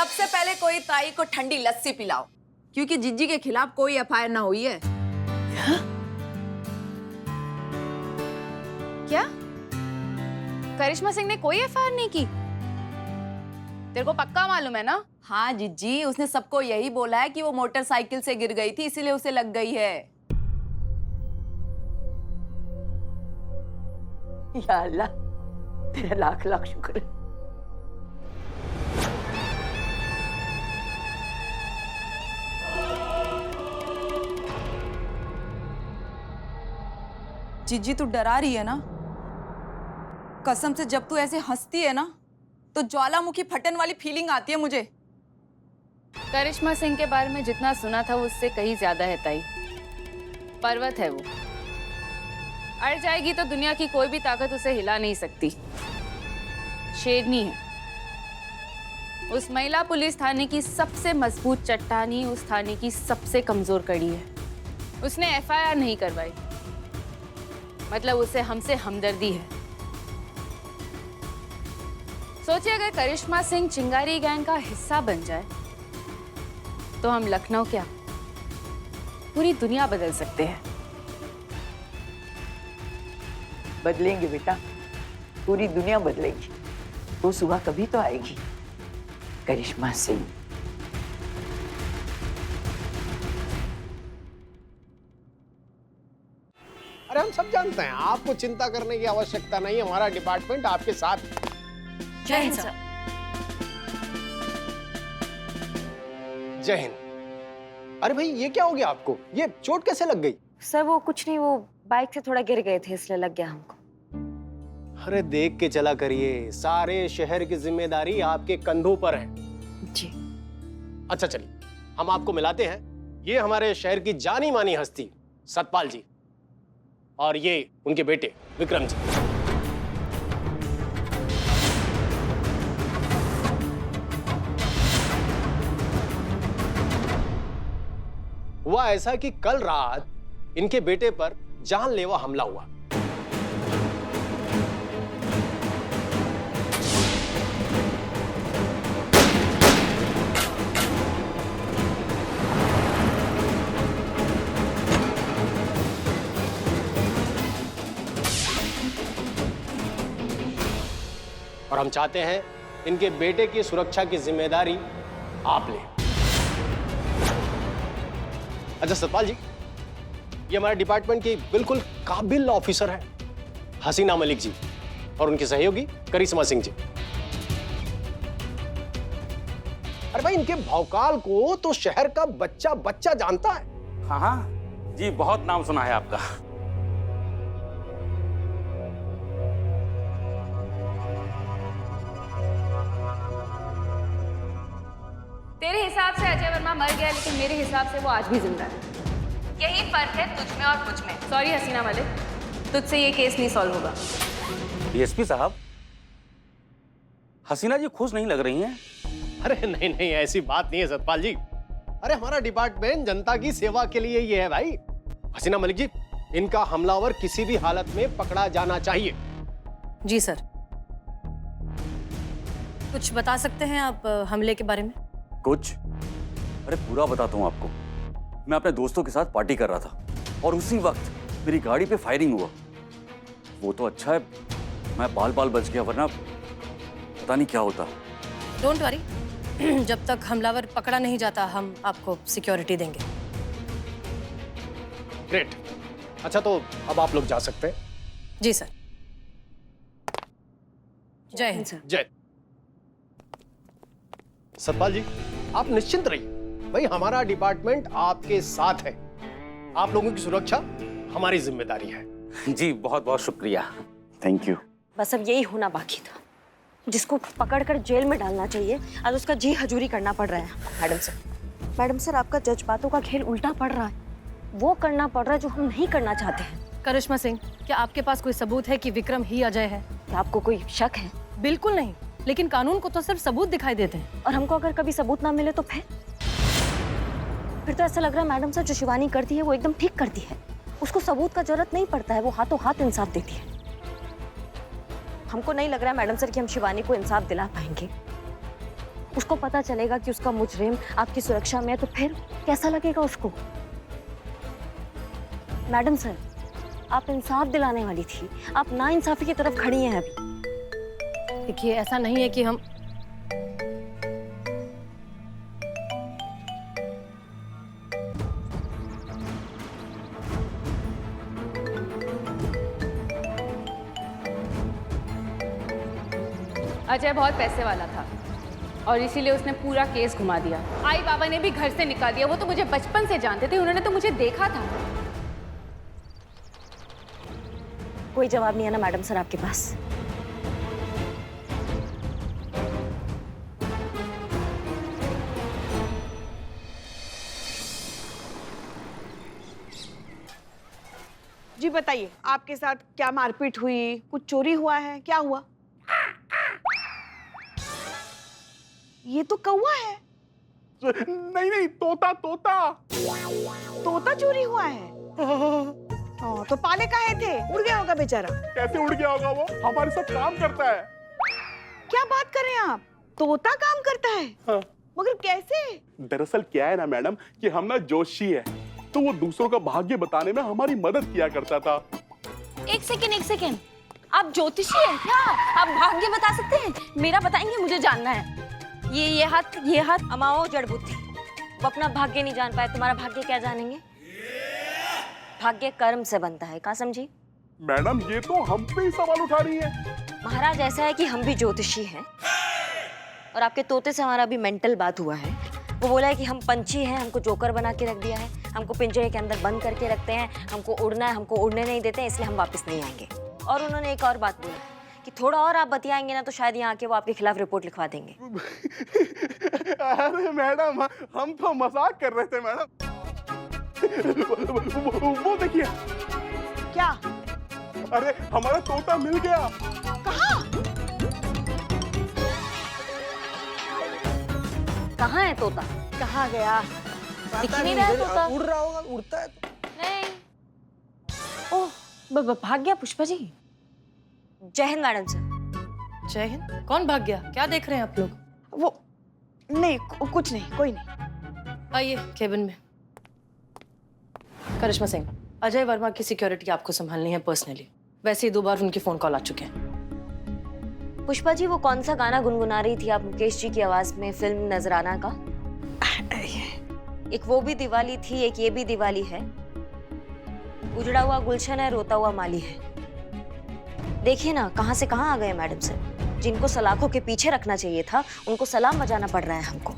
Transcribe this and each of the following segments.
सबसे पहले कोई ताई को ठंडी लस्सी पिलाओ, क्योंकि जिज्जी के खिलाफ कोई एफआईआर ना हुई है। क्या? करिश्मा सिंह ने कोई एफआईआर नहीं की? तेरे को पक्का मालूम है ना? हाँ जिज्जी, उसने सबको यही बोला है कि वो मोटरसाइकिल से गिर गई थी, इसीलिए उसे लग गई है। या अल्लाह, तेरा लाख लाख शुक्र है। जिज्जी तू डरा रही है ना? कसम से जब तू ऐसे हंसती है ना तो ज्वालामुखी फटन वाली फीलिंग आती है मुझे। करिश्मा सिंह के बारे में जितना सुना था उससे कहीं ज्यादा है ताई। पर्वत है वो, अड़ जाएगी तो दुनिया की कोई भी ताकत उसे हिला नहीं सकती। शेरनी है। उस महिला पुलिस थाने की सबसे मजबूत चट्टान ही उस थाने की सबसे कमजोर कड़ी है। उसने एफआईआर नहीं करवाई, मतलब उसे हमसे हमदर्दी है। सोचिए अगर करिश्मा सिंह चिंगारी गैंग का हिस्सा बन जाए तो हम लखनऊ क्या पूरी दुनिया बदल सकते हैं। बदलेंगे बेटा, पूरी दुनिया बदलेगी। वो सुबह कभी तो आएगी, करिश्मा सिंह। अरे हम सब जानते हैं, आपको चिंता करने की आवश्यकता नहीं, हमारा डिपार्टमेंट आपके साथ है। जय हिंद सर। जय हिंद। अरे भाई ये क्या हो गया आपको? ये चोट कैसे लग गई? सर वो कुछ नहीं, वो बाइक से थोड़ा गिर गए थे इसलिए लग गया हमको। अरे देख के चला करिए, सारे शहर की जिम्मेदारी आपके कंधों पर है। जी। अच्छा चलिए, हम आपको मिलाते हैं। ये हमारे शहर की जानी मानी हस्ती सतपाल जी, और ये उनके बेटे विक्रम जी। हुआ ऐसा कि कल रात इनके बेटे पर जानलेवा हमला हुआ। और हम चाहते हैं इनके बेटे की सुरक्षा की जिम्मेदारी आप लें। अच्छा सतपाल जी, ये हमारे डिपार्टमेंट की बिल्कुल काबिल ऑफिसर हैं, हसीना मलिक जी, और उनके सहयोगी करिश्मा सिंह जी। अरे भाई इनके भौकाल को तो शहर का बच्चा बच्चा जानता है। हाँ हाँ जी, बहुत नाम सुना है आपका। तेरे हिसाब से अजय वर्मा मर गया, लेकिन मेरे हिसाब से वो आज भी जिंदा है। यही फर्क है तुझ में और मुझ में। सॉरी हसीना मलिक, तुझसे ये केस नहीं सॉल्व होगा। डीएसपी साहब, हसीना जी खुश नहीं लग रही हैं। अरे नहीं नहीं, ऐसी बात नहीं है सतपाल जी। अरे हमारा डिपार्टमेंट जनता की सेवा के लिए ये है भाई। हसीना मलिक जी, इनका हमलावर किसी भी हालत में पकड़ा जाना चाहिए। जी सर। कुछ बता सकते हैं आप हमले के बारे में? कुछ? अरे पूरा बताता हूँ आपको। मैं अपने दोस्तों के साथ पार्टी कर रहा था और उसी वक्त मेरी गाड़ी पे फायरिंग हुआ। वो तो अच्छा है मैं बाल बाल बच गया, वरना पता नहीं क्या होता। डोंट वरी, जब तक हमलावर पकड़ा नहीं जाता हम आपको सिक्योरिटी देंगे। ग्रेट। अच्छा तो अब आप लोग जा सकते हैं। जी सर। जय हिंद सर। जय। सतपाल जी आप निश्चिंत रहिए, भाई हमारा डिपार्टमेंट आपके साथ है। आप लोगों की सुरक्षा हमारी जिम्मेदारी है। जी बहुत बहुत शुक्रिया, थैंक यू। बस अब यही होना बाकी था, जिसको पकड़कर जेल में डालना चाहिए आज उसका जी हजूरी करना पड़ रहा है। मैडम सर आपका जज्बातों का खेल उल्टा पड़ रहा है। वो करना पड़ रहा है जो हम नहीं करना चाहते हैं। करिश्मा सिंह, क्या आपके पास कोई सबूत है कि विक्रम ही अजय है? क्या आपको कोई शक है? बिल्कुल नहीं, लेकिन कानून को तो सिर्फ सबूत दिखाई देते हैं। और हमको अगर कभी सबूत ना मिले तो फिर तो ऐसा लग रहा है मैडम सर जो शिवानी करती है वो एकदम ठीक करती है। उसको सबूत का जरूरत नहीं पड़ता है, वो हाथों हाथ इंसाफ देती है। हमको नहीं लग रहा है मैडम सर कि हम शिवानी को इंसाफ दिला पाएंगे। उसको पता चलेगा कि उसका मुजरिम आपकी सुरक्षा में है, तो फिर कैसा लगेगा उसको? मैडम सर, आप इंसाफ दिलाने वाली थी, आप नाइंसाफी की तरफ खड़ी हैं अभी। देखिए, ऐसा नहीं है कि हम अजय बहुत पैसे वाला था और इसीलिए उसने पूरा केस घुमा दिया। आई बाबा ने भी घर से निकाल दिया। वो तो मुझे बचपन से जानते थे, उन्होंने तो मुझे देखा था। कोई जवाब नहीं है ना मैडम सर आपके पास? जी बताइए, आपके साथ क्या मारपीट हुई, कुछ चोरी हुआ है, क्या हुआ? ये तो कौवा है। नहीं नहीं, तोता तोता। तोता चोरी हुआ है? तो पाले काहे थे? उड़ गया होगा बेचारा। कैसे उड़ गया होगा? वो हमारे साथ काम करता है। क्या बात कर रहे हैं आप? तोता काम करता है? हाँ। मगर कैसे? दरअसल क्या है ना मैडम कि हम ना जोशी है, तो वो दूसरों का भाग्य बताने में हमारी मदद किया करता था। एक सेकेंड, आप ज्योतिषी हैं क्या? आप भाग्य बता सकते हैं? मेरा बताएंगे, मुझे जानना है। ये हाथ अमाओ जड़ बुद्धि, वो अपना भाग्य नहीं जान पाए, तुम्हारा भाग्य क्या जानेंगे? भाग्य कर्म से बनता है, कहाँ समझी? मैडम ये तो हम पे ही सवाल उठा रही है। महाराज ऐसा है कि हम भी ज्योतिषी हैं और आपके तोते से हमारा भी मेंटल बात हुआ है। वो बोला है कि हम पंछी हैं, हमको जोकर बना के रख दिया है, हमको पिंजरे के अंदर बंद करके रखते हैं, हमको उड़ना है, हमको उड़ने नहीं देते हैं, इसलिए हम वापस नहीं आएंगे। और उन्होंने एक और बात बोला कि थोड़ा और आप बतियाएंगे ना तो शायद यहाँ आके वो आपके खिलाफ रिपोर्ट लिखवा देंगे। अरे मैडम, हम तो मजाक कर रहे थे मैडम। वो देखिए। क्या? अरे हमारा तोता मिल गया। कहाँ है तोता? कहाँ गया? दिख नहीं रहा है तोता। उड़ रहा होगा, उड़ता है। नहीं। ओह, भाग गया पुष्पा जी। जय हिंद मैडम सर। जय हिंद। कौन भाग गया? क्या देख रहे हैं आप लोग? वो नहीं, कुछ नहीं, कोई नहीं। आइए केबिन में। करिश्मा सिंह, अजय वर्मा की सिक्योरिटी आपको संभालनी है पर्सनली। वैसे ही 2 बार उनके फोन कॉल आ चुके हैं। पुष्पा जी, वो कौन सा गाना गुनगुना रही थी आप मुकेश जी की आवाज में फिल्म नजराना का? एक वो भी दिवाली थी, एक ये भी दिवाली है। उजड़ा हुआ गुलशन है, रोता हुआ माली है। देखिए ना कहां से कहां आ गए मैडम सर। जिनको सलाखों के पीछे रखना चाहिए था, उनको सलाम बजाना पड़ रहा है हमको।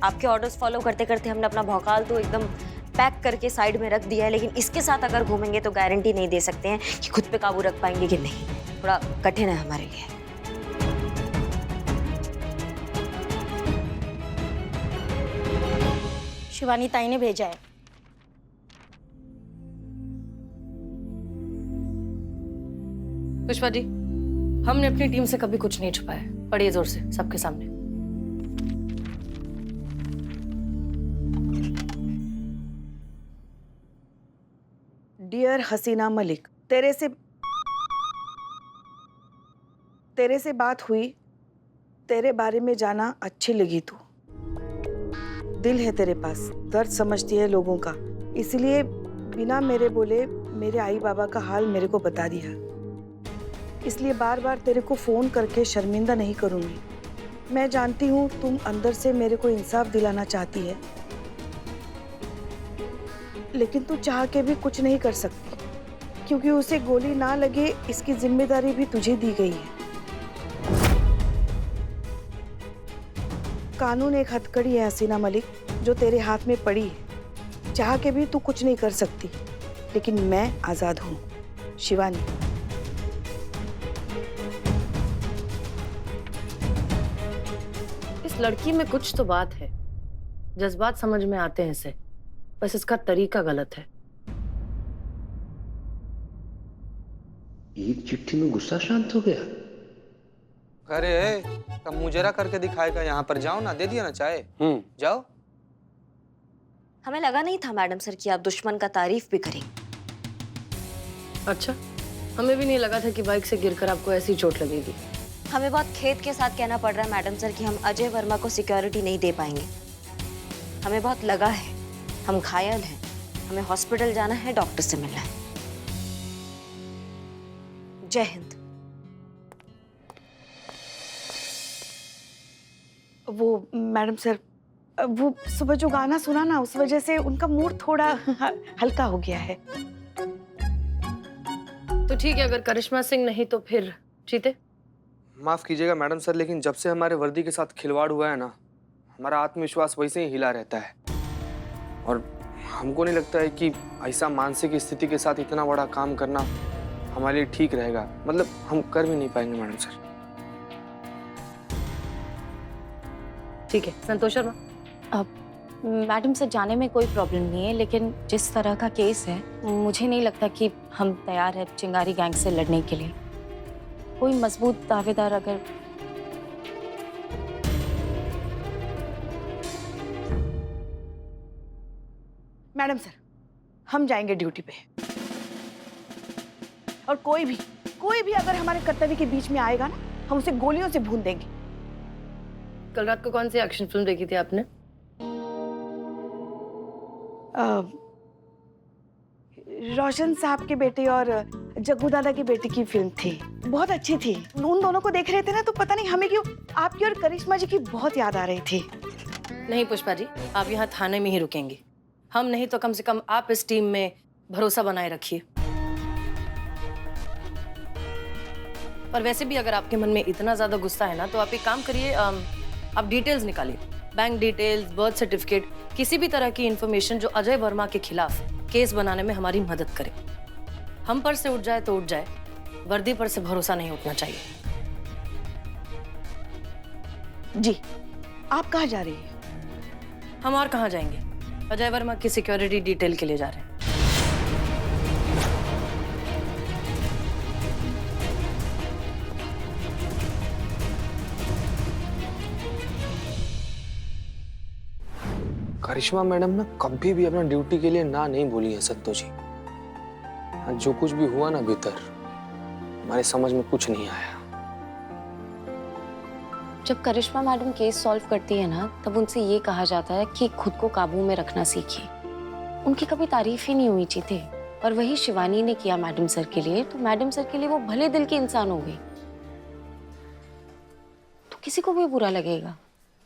आपके ऑर्डर्स फॉलो करते करते हमने अपना भौकाल तो एकदम पैक करके साइड में रख दिया है, लेकिन इसके साथ अगर घूमेंगे तो गारंटी नहीं दे सकते हैं कि खुद पे काबू रख पाएंगे कि नहीं। थोड़ा कठिन है हमारे लिए। शिवानी ताई ने भेजा है। पुष्पा जी, हमने अपनी टीम से कभी कुछ नहीं छुपाया। पढ़िए जोर से सबके सामने। डियर हसीना मलिक, तेरे से बात हुई, तेरे बारे में जाना अच्छी लगी। तू दिल है तेरे पास, दर्द समझती है लोगों का, इसलिए बिना मेरे बोले मेरे आई बाबा का हाल मेरे को बता दिया। इसलिए बार बार तेरे को फोन करके शर्मिंदा नहीं करूंगी। मैं जानती हूँ तुम अंदर से मेरे को इंसाफ दिलाना चाहती है, लेकिन तू चाह के भी कुछ नहीं कर सकती, क्योंकि उसे गोली ना लगे इसकी जिम्मेदारी भी तुझे दी गई है। कानून एक हथकड़ी है हसीना मलिक, जो तेरे हाथ में पड़ी है। चाह के भी तू कुछ नहीं कर सकती, लेकिन मैं आजाद हूँ। शिवानी। इस लड़की में कुछ तो बात है। जज्बात समझ में आते हैं इसे, बस इसका तरीका गलत है। एक चिट्ठी में गुस्सा शांत हो गया। अरे कब मुजरा करके दिखाएगा? यहाँ पर जाओ ना, दे दिया ना चाय। जाओ। हमें लगा नहीं था मैडम सर कि आप दुश्मन का तारीफ भी करें। अच्छा, हमें भी नहीं लगा था कि बाइक से गिरकर आपको ऐसी चोट लगेगी। हमें बहुत खेद के साथ कहना पड़ रहा है मैडम सर कि हम अजय वर्मा को सिक्योरिटी नहीं दे पाएंगे। हमें बहुत लगा है, हम घायल हैं, हमें हॉस्पिटल जाना है, डॉक्टर से मिलना है। जय हिंद। वो मैडम सर, वो सुबह जो गाना सुना ना, उस वजह से उनका मूड थोड़ा हल्का हो गया है। तो ठीक है, अगर करिश्मा सिंह नहीं तो फिर चीते। माफ कीजिएगा मैडम सर, लेकिन जब से हमारे वर्दी के साथ खिलवाड़ हुआ है ना, हमारा आत्मविश्वास वैसे ही हिला रहता है। और हमको नहीं लगता है कि ऐसा मानसिक स्थिति के साथ इतना बड़ा काम करना हमारे लिए ठीक रहेगा। मतलब हम कर भी नहीं पाएंगे मैडम सर। ठीक है संतोष शर्मा। मैडम सर, जाने में कोई प्रॉब्लम नहीं है, लेकिन जिस तरह का केस है मुझे नहीं लगता कि हम तैयार हैं चिंगारी गैंग से लड़ने के लिए। कोई मजबूत दावेदार अगर मैडम सर, हम जाएंगे ड्यूटी पे, और कोई भी अगर हमारे कर्तव्य के बीच में आएगा ना, हम उसे गोलियों से भून देंगे। कल रात को कौन सी एक्शन फिल्म देखी थी आपने? रोशन साहब के बेटे और जग्गू दादा के बेटे की फिल्म थी, बहुत अच्छी थी। उन दोनों को देख रहे थे ना, तो पता नहीं हमें क्यों आपकी और करिश्मा जी की बहुत याद आ रही थी। नहीं पुष्पा जी, आप यहाँ थाने में ही रुकेंगे। हम नहीं तो कम से कम आप इस टीम में भरोसा बनाए रखिए। पर वैसे भी अगर आपके मन में इतना ज्यादा गुस्सा है ना, तो आप एक काम करिए, आप डिटेल्स निकालिए, बैंक डिटेल्स, बर्थ सर्टिफिकेट, किसी भी तरह की इंफॉर्मेशन जो अजय वर्मा के खिलाफ केस बनाने में हमारी मदद करे। हम पर से उठ जाए तो उठ जाए, वर्दी पर से भरोसा नहीं उठना चाहिए। जी, आप कहाँ जा रही हैं? हम और कहाँ जाएंगे, अजय वर्मा की सिक्योरिटी डिटेल के लिए जा रहे हैं। करिश्मा मैडम ना कभी भी अपना ड्यूटी के लिए ना नहीं बोली है संतोष जी। जो कुछ भी हुआ ना भीतर, हमारे समझ में कुछ नहीं आया। जब करिश्मा मैडम केस सॉल्व करती है ना, तब उनसे ये कहा जाता है कि खुद को काबू में रखना सीखिए। उनकी कभी तारीफ ही नहीं हुई चीते, और वही शिवानी ने किया मैडम सर के लिए, तो मैडम सर के लिए वो भले दिल की इंसान हो गई। तो किसी को भी बुरा लगेगा,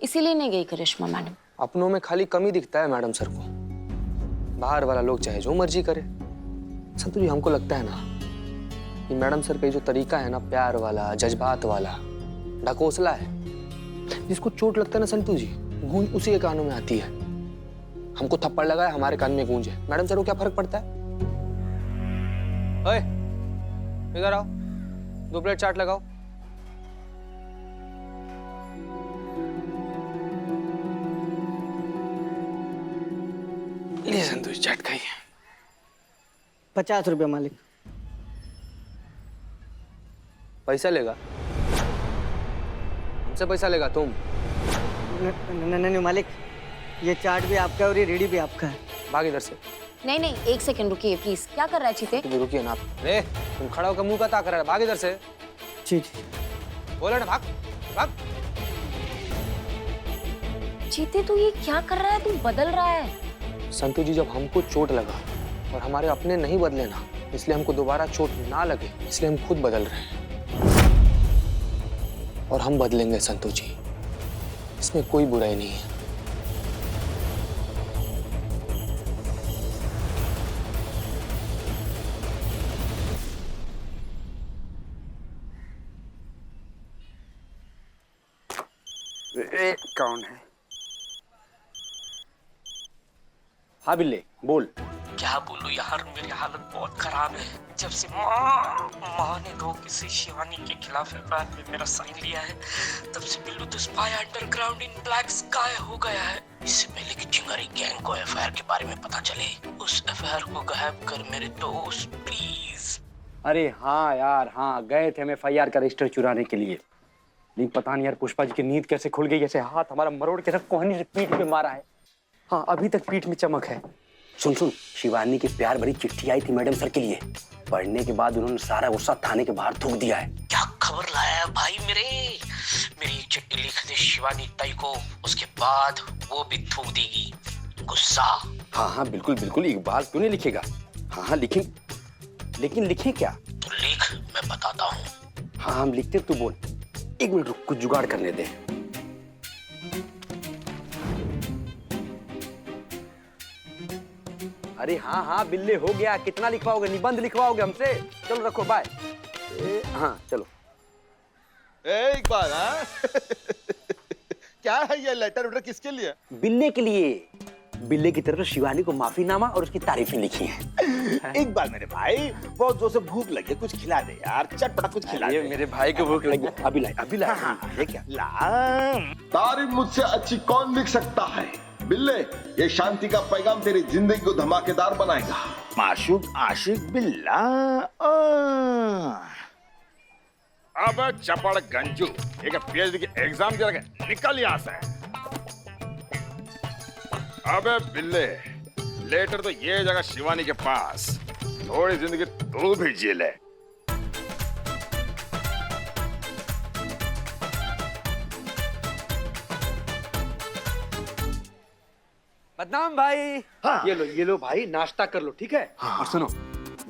इसीलिए नहीं गई करिश्मा मैडम। अपनों में खाली कमी दिखता है मैडम सर को, बाहर वाला लोग चाहे जो मर्जी करे। संतु जी, हमको लगता है ना कि मैडम सर का जो तरीका है ना, प्यार वाला, जज्बात वाला, ढकोसला है। जिसको चोट लगता है ना संतु जी, गूंज उसी के कानों में आती है। हमको थप्पड़ लगा है, हमारे कान में गूंज है। मैडम सर को क्या फर्क पड़ता है? ओए, इधर आओ, 2 प्लेट चाट लगाओ। ले संतोष, चाट खाइए। 50 रुपये मालिक। पैसा लेगा? हमसे पैसा लेगा तुम? नहीं मालिक, ये चाट भी आपका है और ये रेडी भी आपका है। भाग इधर से। नहीं नहीं, एक सेकंड रुकिए प्लीज। क्या कर रहा है चीते? तुम रुकिए ना। रे, तुम खड़ा होकर मुंह का ताक रहा है। भाग इधर से। जी। बोला ना, भाग भाग। चीते तू ये क्या कर रहा है? तू बदल रहा है। संतु जी, जब हमको चोट लगा और हमारे अपने नहीं बदले ना, इसलिए हमको दोबारा चोट ना लगे, इसलिए हम खुद बदल रहे हैं। और हम बदलेंगे संतु जी, इसमें कोई बुराई नहीं है। कौन है? हाँ बिल्ले, बोल। क्या बोलूं यार, मेरी हालत बहुत खराब है। जब से माँ ने दो किसी शिवानी के खिलाफ एफआईआर में मेरा साइन लिया है, तब से बिल्लू तो स्पाई अंडरग्राउंड इन ब्लैक स्काई हो गया है। इससे पहले कि चिंगारी गैंग को एफआईआर के बारे में पता चले, उस एफआईआर को गायब कर मेरे दोस्त प्लीज। अरे हाँ यार, हाँ गए थे हम एफआईआर का रजिस्टर चुराने के लिए, लेकिन पता नहीं यार पुष्पा जी की नींद कैसे खुल गई, जैसे हाथ हमारा मरोड़ के रख कोहनी से पीठ पे मारा है। हाँ, अभी तक पीठ में चमक है। सुन सुन, शिवानी की प्यार भरी चिट्ठी आई थी मैडम सर के लिए। पढ़ने के बाद उन्होंने सारा गुस्सा थाने के बाहर थूक दिया है। क्या खबर लाया है भाई मेरी एक चिट्ठी लिख दे शिवानी ताई को, उसके बाद वो भी थूक देगी गुस्सा। हाँ हाँ बिल्कुल बिल्कुल, इकबाल क्यों नहीं लिखेगा। हाँ हाँ लिखें, लेकिन लिखें क्या? तो लिख, मैं बताता हूँ। हाँ हम लिखते, तू बोल। एक मिनट रुक, कुछ जुगाड़ करने दे। अरे हाँ हाँ बिल्ले, हो गया। कितना लिखवाओगे? निबंध लिखवाओगे हमसे? चलो रखो, बाय। हाँ चलो। एक बार क्या है ये लेटर वेटर, किसके लिए? बिल्ले के लिए। बिल्ले की तरफ शिवानी को माफीनामा और उसकी तारीफें लिखी हैं। एक बार मेरे भाई, बहुत जोर से भूख लगी, कुछ खिला दे यार, चटपटा कुछ खिला दे। मेरे भाई को भूख लगी, अभी लाए अभी लाए। हाँ, ये क्या? तारीफ मुझसे अच्छी कौन लिख सकता है? बिल्ले, ये शांति का पैगाम तेरी जिंदगी को धमाकेदार बनाएगा। माशूक आशिक बिल्ला। अब चपड़ गंजू एक पीएचडी की एग्जाम दे रखे, निकल यहाँ से। अबे बिल्ले, लेटर तो ये जगह शिवानी के पास, थोड़ी जिंदगी तू भी जी ले। बदनाम भाई। हाँ। ये लो भाई, नाश्ता कर लो, ठीक है? हाँ। और सुनो,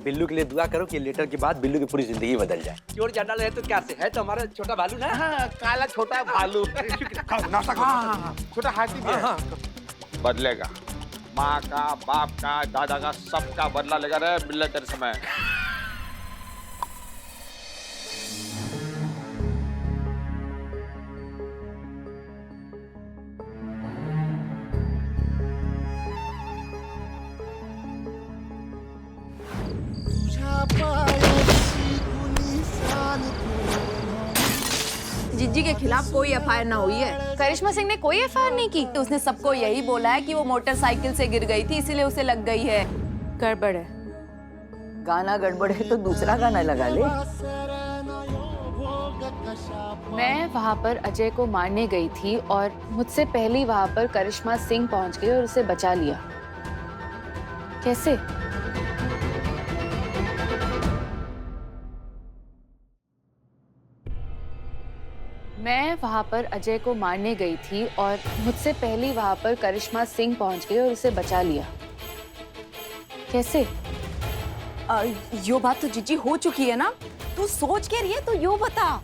बिल्लू के लिए दुआ करो कि लेटर के बाद बिल्लू की पूरी जिंदगी बदल जाए। चोर जाना है तो क्या से है, तो हमारा छोटा भालू ना। हाँ, काला छोटा भालू। नाश्ता करो। हाँ, छोटा हाथी भी है। बदलेगा, माँ का, बाप का, दादा का, सबका बदला लेगा रे बिल्ले तेरे समय। जिज्जी के खिलाफ कोई एफआईआर ना हुई है। करिश्मा सिंह ने कोई एफआईआर नहीं की। उसने सबको यही बोला है कि वो मोटरसाइकिल से गिर गई थी, इसीलिए उसे लग गई है। गड़बड़ है। गाना गड़बड़ है तो दूसरा गाना लगा ले। मैं वहाँ पर अजय को मारने गई थी और मुझसे पहले वहाँ पर करिश्मा सिंह पहुँच गई और उसे बचा लिया। कैसे? मैं वहाँ पर अजय को मारने गई थी और मुझसे पहले वहाँ पर करिश्मा सिंह पहुँच गई और उसे बचा लिया। कैसे? यो बात तो जिज्जी हो चुकी है ना, तू सोच के रही है तो यो बता।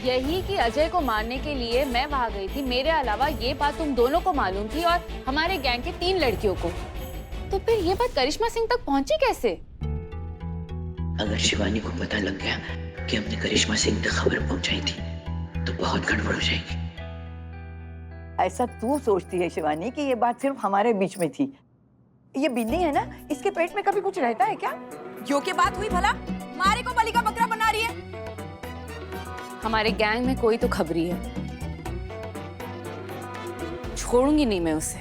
यही कि अजय को मारने के लिए मैं वहाँ गई थी, मेरे अलावा ये बात तुम दोनों को मालूम थी और हमारे गैंग के 3 लड़कियों को। तो फिर ये बात करिश्मा सिंह तक पहुँची कैसे? अगर शिवानी को पता लग गया कि हमने करिश्मा सिंह तक खबर पहुंचाई थी तो बहुत गड़बड़ हो जाएगी। ऐसा तू सोचती है शिवानी कि ये बात सिर्फ हमारे बीच में थी? ये बिन्नी है ना, इसके पेट में कभी कुछ रहता है क्या? यो के बात हुई भला? मारे को बलि का बकरा बना रही है। हमारे गैंग में कोई तो खबरी है, छोड़ूंगी नहीं मैं उसे।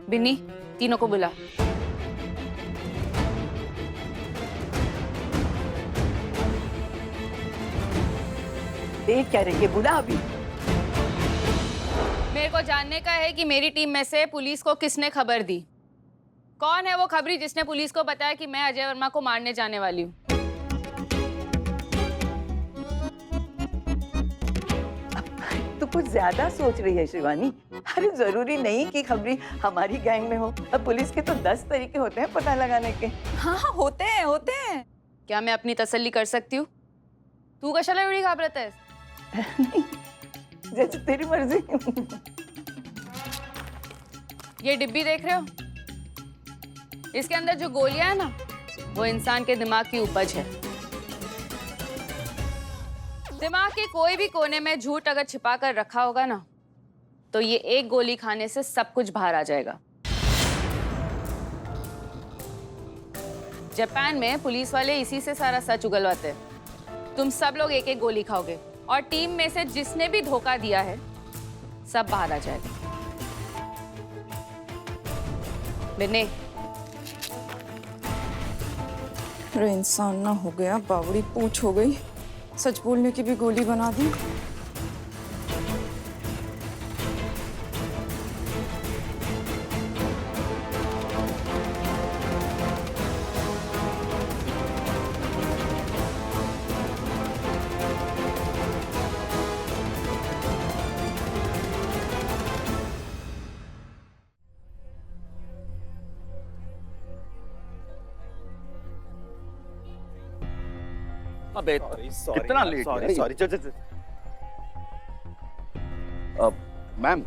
बिन्नी, तीनों को बुला। देख क्या रही है, बुला अभी। मेरे को जानने का है कि मेरी टीम में से पुलिस को किसने खबर दी। कौन है वो खबरी जिसने पुलिस को बताया कि मैं अजय वर्मा को मारने जाने वाली हूँ? तू कुछ ज्यादा सोच रही है शिवानी। अरे जरूरी नहीं कि खबरी हमारी गैंग में हो। अब पुलिस के तो 10 तरीके होते हैं पता लगाने के। हाँ होते हैं। क्या मैं अपनी तसल्ली कर सकती हूँ? तू कशाला एवढी घाबरत है? जैसे तेरी मर्जी। ये डिब्बी देख रहे हो? इसके अंदर जो गोलियां है ना, वो इंसान के दिमाग की उपज है। दिमाग के कोई भी कोने में झूठ अगर छिपा कर रखा होगा ना, तो ये एक गोली खाने से सब कुछ बाहर आ जाएगा। जापान में पुलिस वाले इसी से सारा सच उगलवाते हैं। तुम सब लोग एक एक गोली खाओगे और टीम में से जिसने भी धोखा दिया है सब बाहर आ जाएगा। बिन्नी, अरे इंसान ना हो गया, बावड़ी पूछ हो गई। सच बोलने की भी गोली बना दी। अबे कितना लेट सॉरी सॉरी मैम,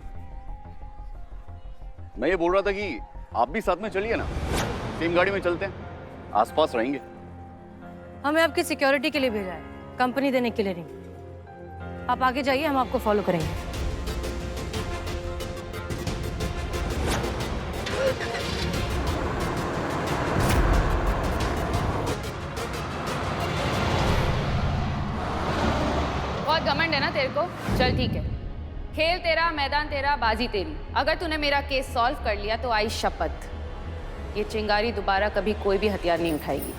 मैं ये बोल रहा था कि आप भी साथ में चलिए ना, सेम गाड़ी में चलते हैं, आसपास रहेंगे। हमें आपकी सिक्योरिटी के लिए भेजा है, कंपनी देने के लिए नहीं। आप आगे जाइए, हम आपको फॉलो करेंगे। बहुत घमंड है ना तेरे को? चल ठीक है, खेल तेरा, मैदान तेरा, बाजी तेरी। अगर तूने मेरा केस सॉल्व कर लिया तो आई शपथ, ये चिंगारी दोबारा कभी कोई भी हथियार नहीं उठाएगी।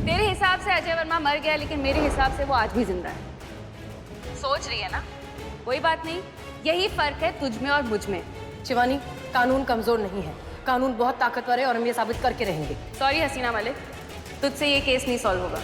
तेरे हिसाब से अजय वर्मा मर गया, लेकिन मेरे हिसाब से वो आज भी जिंदा है। सोच रही है ना? कोई बात नहीं, यही फर्क है तुझ में और मुझ में। शिवानी, कानून कमजोर नहीं है, कानून बहुत ताकतवर है और हम ये साबित करके रहेंगे। सॉरी हसीना मलिक, तुझसे ये केस नहीं सॉल्व होगा।